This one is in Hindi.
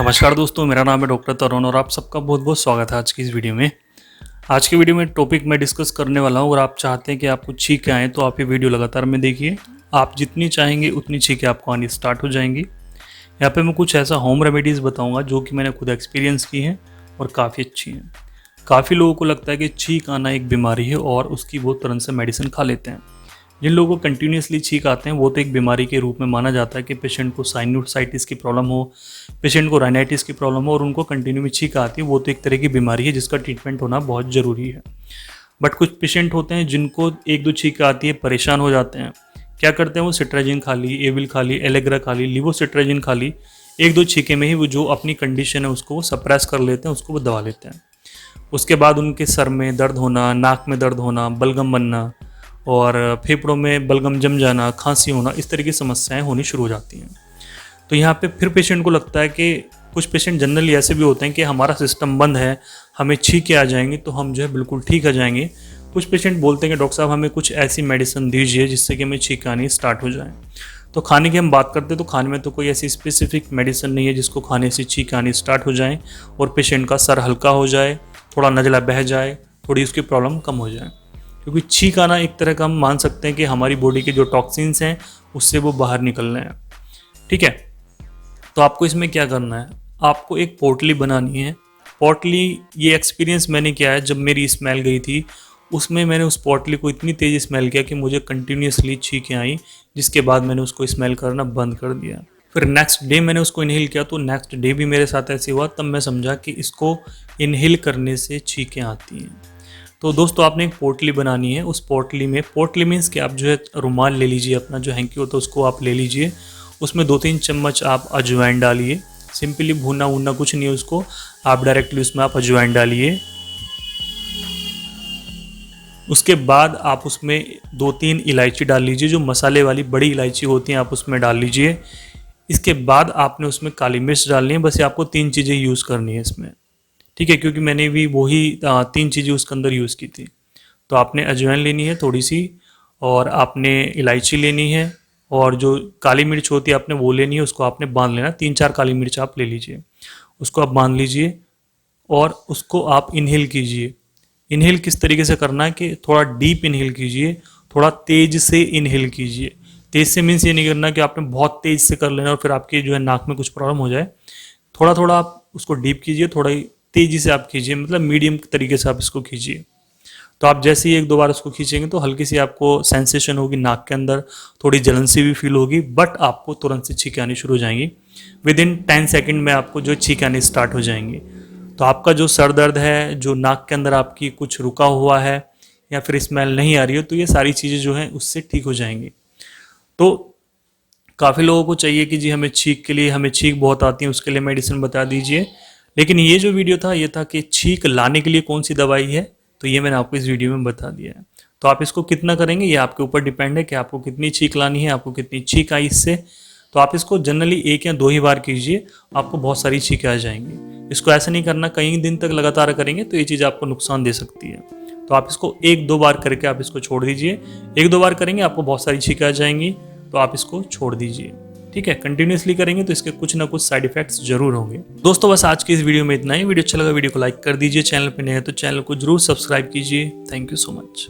नमस्कार दोस्तों, मेरा नाम है डॉक्टर तरुण और आप सबका बहुत बहुत स्वागत है आज की इस वीडियो में। आज की वीडियो में टॉपिक मैं डिस्कस करने वाला हूँ। अगर आप चाहते हैं कि आपको छींकें आएँ तो आप ये वीडियो लगातार में देखिए। आप जितनी चाहेंगे उतनी छींकें आपको आनी स्टार्ट हो जाएंगी। यहाँ पे मैं कुछ ऐसा होम रेमेडीज़ बताऊँगा जो कि मैंने खुद एक्सपीरियंस की हैं और काफ़ी अच्छी हैं। काफ़ी लोगों को लगता है कि छींक आना एक बीमारी है और उसकी वो तुरंत से मेडिसिन खा लेते हैं। जिन लोगों को कंटिन्यूसली छींक आते हैं वो तो एक बीमारी के रूप में माना जाता है कि पेशेंट को साइनोसाइटिस की प्रॉब्लम हो, पेशेंट को राइनाइटिस की प्रॉब्लम हो और उनको कंटिन्यू में छींक आती है, वो तो एक तरह की बीमारी है जिसका ट्रीटमेंट होना बहुत ज़रूरी है। बट कुछ पेशेंट होते हैं जिनको एक दो छींक आती है, परेशान हो जाते हैं। क्या करते हैं वो सिट्राजिन खा ली, एविल खा ली, एलेग्रा खा ली, लिवोसिट्राजिन खा ली, एक दो छींके में ही वो जो अपनी कंडीशन है उसको वो सप्रेस कर लेते हैं, उसको वो दबा लेते हैं। उसके बाद उनके सर में दर्द होना, नाक में दर्द होना, बलगम बनना और फेफड़ों में बलगम जम जाना, खांसी होना, इस तरह की समस्याएं होनी शुरू हो जाती हैं। तो यहाँ पे फिर पेशेंट को लगता है कि कुछ पेशेंट जनरली ऐसे भी होते हैं कि हमारा सिस्टम बंद है, हमें छींकें आ जाएंगी तो हम जो है बिल्कुल ठीक आ जाएंगे। कुछ पेशेंट बोलते हैं कि डॉक्टर साहब हमें कुछ ऐसी मेडिसिन दीजिए जिससे कि हमें छींकें आनी स्टार्ट हो जाए। तो खाने की हम बात करते हैं तो खाने में तो कोई ऐसी स्पेसिफिक मेडिसिन नहीं है जिसको खाने से छींकें आनी स्टार्ट हो जाए और पेशेंट का सर हल्का हो जाए, थोड़ा नज़ला बह जाए, थोड़ी उसकी प्रॉब्लम कम हो जाए। क्योंकि छींक आना एक तरह का हम मान सकते हैं कि हमारी बॉडी के जो टॉक्सिन्स हैं उससे वो बाहर निकल रहे हैं। ठीक है, तो आपको इसमें क्या करना है, आपको एक पोटली बनानी है। पोटली, ये एक्सपीरियंस मैंने किया है, जब मेरी स्मेल गई थी उसमें मैंने उस पोटली को इतनी तेज़ स्मेल किया कि मुझे कंटिन्यूसली छींकें आई, जिसके बाद मैंने उसको स्मेल करना बंद कर दिया। फिर नेक्स्ट डे मैंने उसको इनहेल किया तो नेक्स्ट डे भी मेरे साथ ऐसे हुआ। तब मैं समझा कि इसको इनहेल करने से छींकें आती हैं। तो दोस्तों आपने एक पोटली बनानी है। उस पोटली में, पोटली मीन्स कि आप जो है रुमाल ले लीजिए, अपना जो हैंकी होता है उसको आप ले लीजिए। उसमें 2-3 चम्मच आप अजवाइन डालिए। सिंपली भूना वूना कुछ नहीं है उसको, आप डायरेक्टली उसमें आप अजवाइन डालिए। उसके बाद आप उसमें 2-3 इलायची डाल लीजिए, जो मसाले वाली बड़ी इलायची होती हैं आप उसमें डाल लीजिए। इसके बाद आपने उसमें काली मिर्च डालनी है। बस ये आपको 3 चीज़ें यूज़ करनी है इसमें, ठीक है, क्योंकि मैंने भी वही 3 चीज़ें उसके अंदर यूज़ की थी। तो आपने अजवाइन लेनी है थोड़ी सी, और आपने इलायची लेनी है, और जो काली मिर्च होती है आपने वो लेनी है, उसको आपने बांध लेना। 3-4 काली मिर्च आप ले लीजिए, उसको आप बांध लीजिए और उसको आप इनहेल कीजिए। इनहेल किस तरीके से करना है कि थोड़ा डीप इनहेल कीजिए, थोड़ा तेज से इनहेल कीजिए। तेज से मीन्स ये नहीं करना कि आपने बहुत तेज से कर लेना और फिर आपके जो है नाक में कुछ प्रॉब्लम हो जाए। थोड़ा थोड़ा आप उसको डीप कीजिए, थोड़ा तेजी से आप कीजिए, मतलब मीडियम तरीके से आप इसको कीजिए। तो आप जैसे ही 1-2 बार उसको खींचेंगे तो हल्की सी आपको सेंसेशन होगी नाक के अंदर, थोड़ी जलन सी भी फील होगी, बट आपको तुरंत से छींकें आनी शुरू हो जाएंगी। विद इन 10 सेकेंड में आपको जो छींकें आनी स्टार्ट हो जाएंगी। तो आपका जो सर दर्द है, जो नाक के अंदर आपकी कुछ रुका हुआ है या फिर स्मेल नहीं आ रही है, तो ये सारी चीज़ें जो हैं उससे ठीक हो जाएंगी। तो काफ़ी लोगों को चाहिए कि जी हमें छींक के लिए, हमें छींक बहुत आती है, उसके लिए मेडिसिन बता दीजिए। लेकिन ये जो वीडियो था ये था कि छींक लाने के लिए कौन सी दवाई है, तो ये मैंने आपको इस वीडियो में बता दिया है। तो आप इसको कितना करेंगे ये आपके ऊपर डिपेंड है कि आपको कितनी छींक लानी है, आपको कितनी छींक आई इससे। तो आप इसको जनरली 1 या 2 ही बार कीजिए, आपको बहुत सारी छींकें आ जाएंगी। इसको ऐसा नहीं करना, कई दिन तक लगातार करेंगे तो ये चीज़ आपको नुकसान दे सकती है। तो आप इसको 1-2 बार करके आप इसको छोड़ दीजिए। 1-2 बार करेंगे आपको बहुत सारी छींकें आ जाएंगी, तो आप इसको छोड़ दीजिए। ठीक है, कंटिन्यूसली करेंगे तो इसके कुछ ना कुछ साइड इफेक्ट्स जरूर होंगे। दोस्तों बस आज की इस वीडियो में इतना ही। वीडियो अच्छा लगा वीडियो को लाइक कर दीजिए, चैनल पे नए हैं तो चैनल को जरूर सब्सक्राइब कीजिए। Thank you so much.